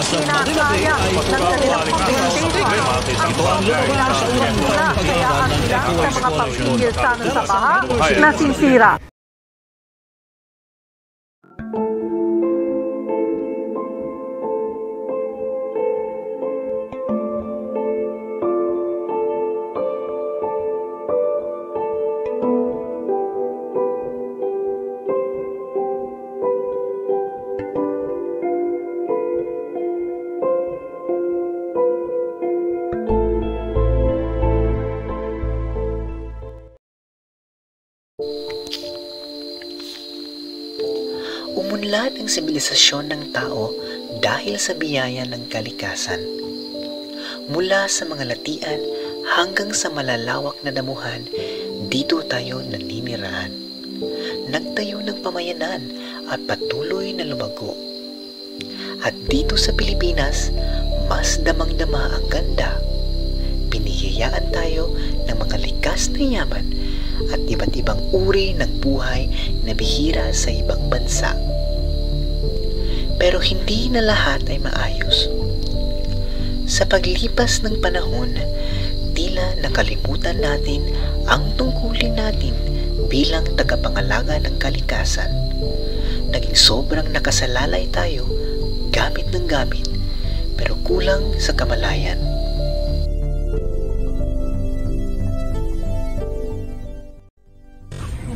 kinakaya ng kanilang communication. Ang problema sa unang-una kaya ang ilan sa mga pagpigil sana sa baha nasisira. Umunlad ang sibilisasyon ng tao dahil sa biyaya ng kalikasan. Mula sa mga latian hanggang sa malalawak na damuhan, dito tayo naninirahan. Nagtayo ng pamayanan at patuloy na lumago. At dito sa Pilipinas, mas damang-dama ang ganda. Pinihiyaan tayo ng mga likas na yaman at iba't ibang uri ng buhay na bihira sa ibang bansa. Pero hindi na lahat ay maayos. Sa paglipas ng panahon, tila nakalimutan natin ang tungkulin natin bilang tagapangalaga ng kalikasan. Naging sobrang nakasalalay tayo gamit ng gamit, pero kulang sa kamalayan.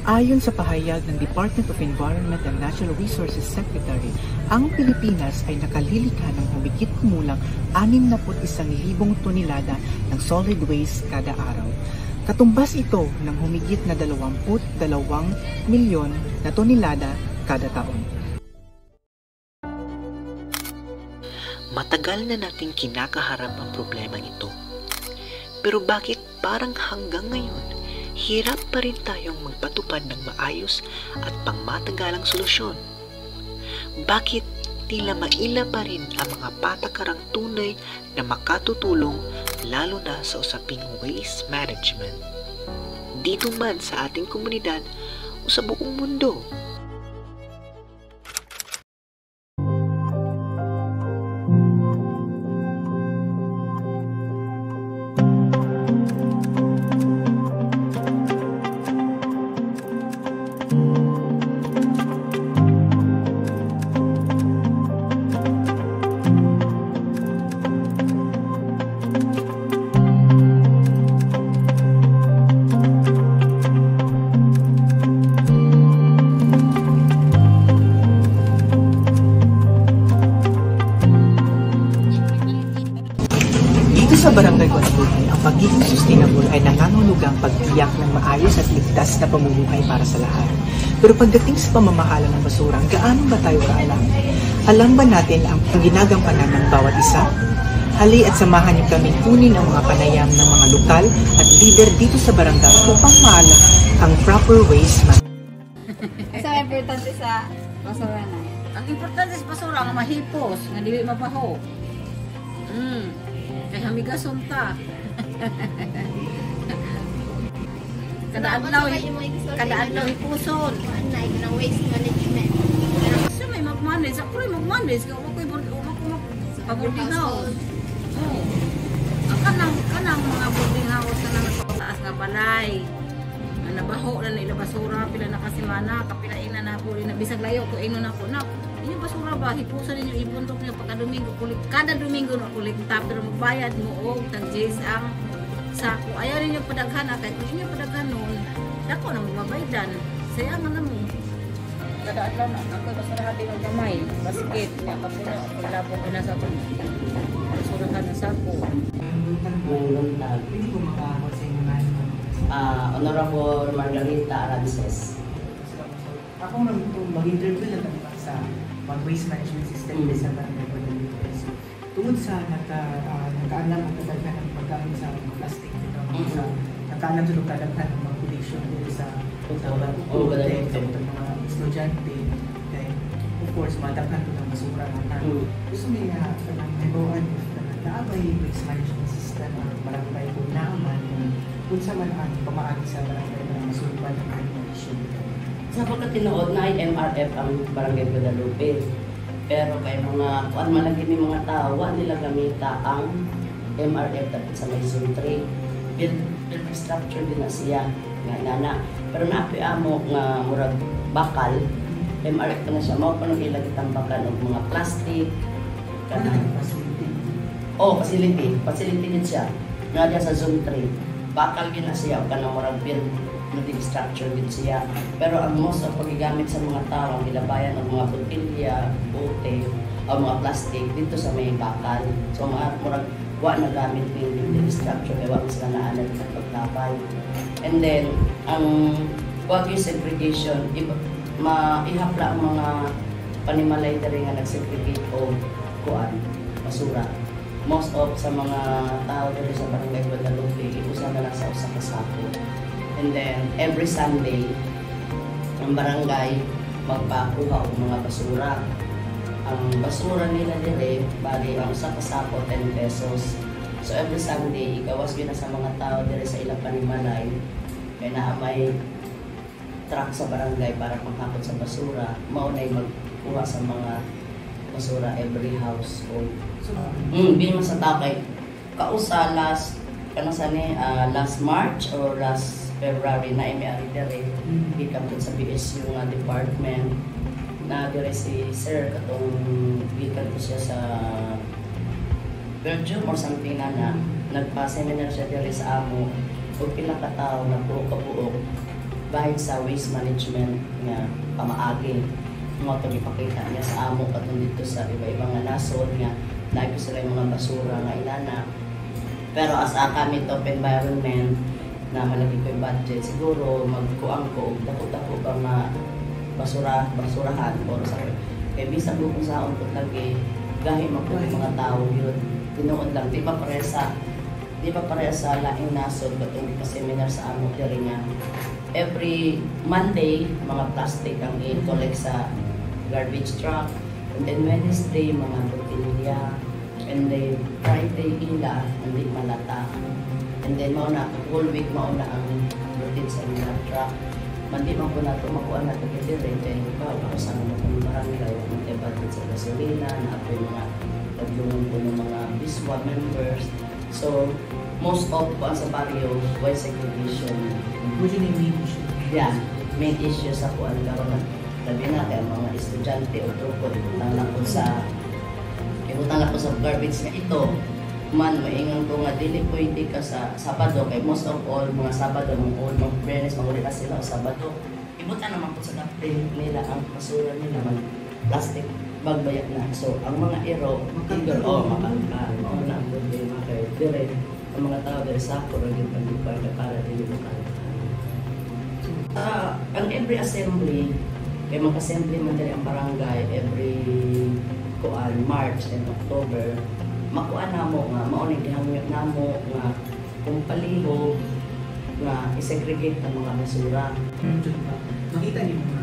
Ayon sa pahayag ng Department of Environment and Natural Resources Secretary, ang Pilipinas ay nakalilika ng humigit kumulang 61,000 tonelada ng solid waste kada araw. Katumbas ito ng humigit na 22 milyon na tonelada kada taon. Matagal na nating kinakaharap ang problemang ito. Pero bakit parang hanggang ngayon, hirap pa rin tayong magpatupad ng maayos at pangmatagalang solusyon? Bakit tila maila pa rin ang mga patakarang tunay na makatutulong lalo na sa usaping waste management? Dito man sa ating komunidad o sa buong mundo. Sa Barangay Guadalupe, ang pagiging sustainable ay nangangahulugang pagtiyak ng maayos at ligtas na pamumuhay para sa lahat. Pero pagdating sa pamamahala ng basura, gaano ba tayo kaalam? Alam ba natin ang ginagampanan ng bawat isa? Hali at samahan niyo kami kunin ang mga panayam ng mga lokal at leader dito sa barangay upang maalam ang proper waste management. Sa importante sa basura na. Ang importante sa basura nga mahipos, nga dili mabaho. Kaya hamigason ta. Kada adlaw ipuson. Na waste management. Sa may mag-manage, ako rin mag-manage. Kaya ako boarding house. Ang kanang mga boarding house na nagpapataas nga balay. Ang nabaho na nila basura, pila na kasimana, kapila ina na po, bisag layo ko, ino na po. Yung basura ba, hipusan ninyo, ibundok niyo pagka-Domingo, kada Domingo na kulikta, pero magbayad mo og tag-J's ang sako. Ayaw ninyo padaghan, kahit kung inyo padaghan noon, dako na magbabaydan. Sayangan na mo. Kada adlaw na, ako basurahan din ang gamay, basket, niya, kapuno, paglabong ko na sa kong basurahan na sako. Pwede ko makakot sa inyo na Honorable Margarita Arances. Ako mag-interview lang sa mag-waste management system sa Barangay Guadalupe. Tungod sa nagkaalam ang kadaghan ng pagkain sa plastic, nagkaalam sa kadaghan ng mga pollution dito sa mga estudyante. Of course, madaghan ito ng basura na gusto niya may bawaan na may waste management system ang barangay kung naaman kung sa man ang pamaagi sa barangay na masulban ng pollution. Sa pagkatinood na ay MRF ang Barangay Guadalupe. Pero kay mga kuan man lagi ni mga tao, wa nila gamita ang MRF dapat sa may Zone 3. Build structure din na siya nga nana. Pero naapi amo nga murag bakal, MRF pa na siya. Mao pa nang ilang itambakan og mga plastic kanang facility. Facility din siya. Nga diya sa Zone 3. Bakal gina siya o kanang murag build building structure din siya. Pero ang most of pagigamit sa mga tao, ang nilabayan ng mga botilya, bote, o mga plastic dito sa may bakal. So murag wa na gamit ng building structure kaya wa sila naanad sa paglabay. And then ang wagyu segregation maihapla ang mga panimalay diri nga nag-segregate o kuan basura. Most of sa mga tao diri sa Barangay Guadalupe iusa na lang sa usa ka sako. And then every Sunday ang barangay magpakuha og mga basura. Ang basura nila dire bali ang usa ka sako 10 pesos. So every Sunday igawas gyud na sa mga tao dire sa ilang panimalay kay naa may truck sa barangay para manghakot sa basura. Mao nay magkuha sa mga basura every household. Bili man sa takay kausa last last March or last February na may dire gikan sa BSU nga department na dire si sir katong gikan ko siya sa Belgium or something na nagpa-seminar siya dire sa amo ug pila ka tawo na puro kabuok bahid sa waste management nga pamaagi mga pagipakita niya sa amo katong dito sa iba-ibang nga nasod nga naibig sila yung mga basura nga ilana. Pero as a kami top environment na malaki ko yung budget, siguro magkuang ko dako-dako ba nga basurahan o sa kaya bisag mo kung saan ko lagi gahi mo po yung mga tao yun tinuod lang, di ba pareha sa laing nasod katong seminar sa amo diri nga every Monday mga plastic ang i-collect sa garbage truck and then Wednesday mga botilya and then Friday ila hindi malata and then mauna whole week mauna ang routine sa mga truck mandi man ko na ito makuha na ito kasi rin kaya ako sa mga barangay mga budget sa gasolina na ako yung mga taglungan ko ng mga BISWA members so most of ko sa barrio why segregation Which is the main issue? yeah main issue sa kuan karon na labi na kaya mga estudyante o truko ibutang lang ko sa garbage nga ito man maingon ko nga dili pwede ka sa Sabado kay most of all mga Sabado mga Bernes mga sila o Sabado ibutan naman po sa dapin nila ang basura nila man plastic magbayad na so ang mga ero tigol makaka na ang problema kay dire ang mga tao dire sa ako rin para dili ang every assembly kay mag-assembly man diri ang barangay every March and October makuha namo nga mao ni gihangyo namo nga kung palihog nga i-segregate ang mga basura. Makita niyo mga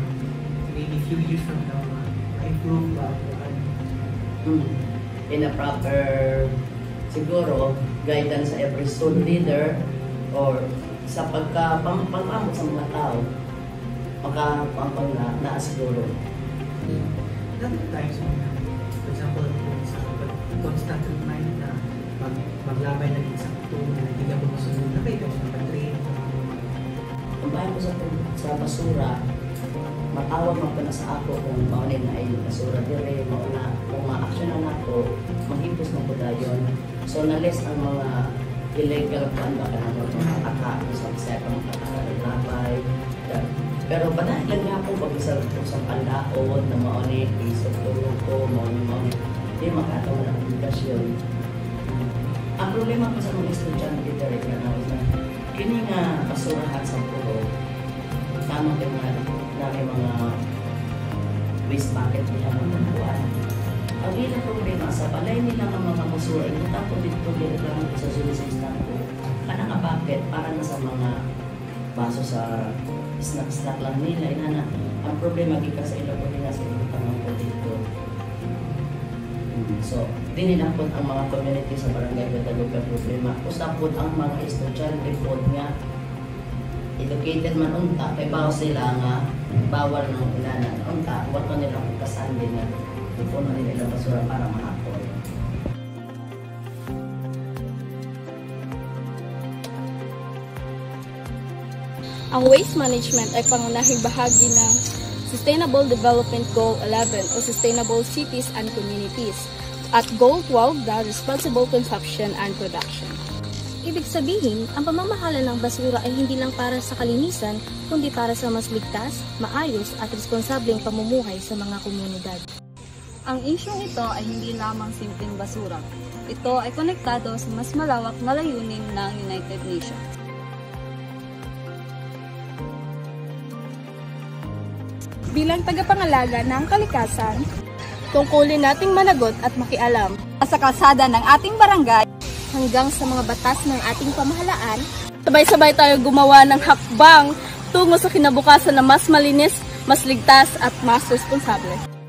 maybe few years from now improve ba in a proper siguro guidance sa every student leader or sa pagka-pang-amot sa mga tao makapampang na siguro. Other times, for example, sa constant remind na maglabay na din sa kuto na hindi ka masunod na kayo sa pag-train. Kung bayan ko sa basura, matawag man ko na sa ako kung maunin na ay basura dire, mauna kung ma-actionan ako, maghipos na po dayon. So na-less ang mga illegal plan baka na mga atake sa mga kakalaglabay. Pero panahit lang nga po pag isa sa pandaon na mauni, isip tulong ko, mauni, hindi makatawa ng edukasyon. Ang problema ko sa mga estudyante direct na kini nga basurahan sa pulo, tama din na may mga waste bucket nila ng buwan. Ang ilang problema sa balay nila ng mga basura, inuta ko dito lang sa sulisip na po. Kana nga bucket para na sa mga baso sa snack lang nila. Inana, ang problema gika sa ilang po nila sa ilang po dito. So, di nila po ang mga community sa Barangay Guadalupe problema. Usapot ang mga estudyante po nga educated man unta, kay bawas sila nga bawal ng inanan unta, wato nila kung kasandi na ipuno nila ilang basura para mahapon. Ang waste management ay pangunahing bahagi ng Sustainable Development Goal 11 o Sustainable Cities and Communities at Goal 12 na Responsible Consumption and Production. Ibig sabihin, ang pamamahala ng basura ay hindi lang para sa kalinisan, kundi para sa mas ligtas, maayos at responsableng pamumuhay sa mga komunidad. Ang isyong ito ay hindi lamang simpleng basura. Ito ay konektado sa mas malawak na layunin ng United Nations. Bilang tagapangalaga ng kalikasan, tungkulin nating managot at makialam sa kalsada ng ating barangay hanggang sa mga batas ng ating pamahalaan. Sabay-sabay tayo gumawa ng hakbang tungo sa kinabukasan na mas malinis, mas ligtas at mas responsable.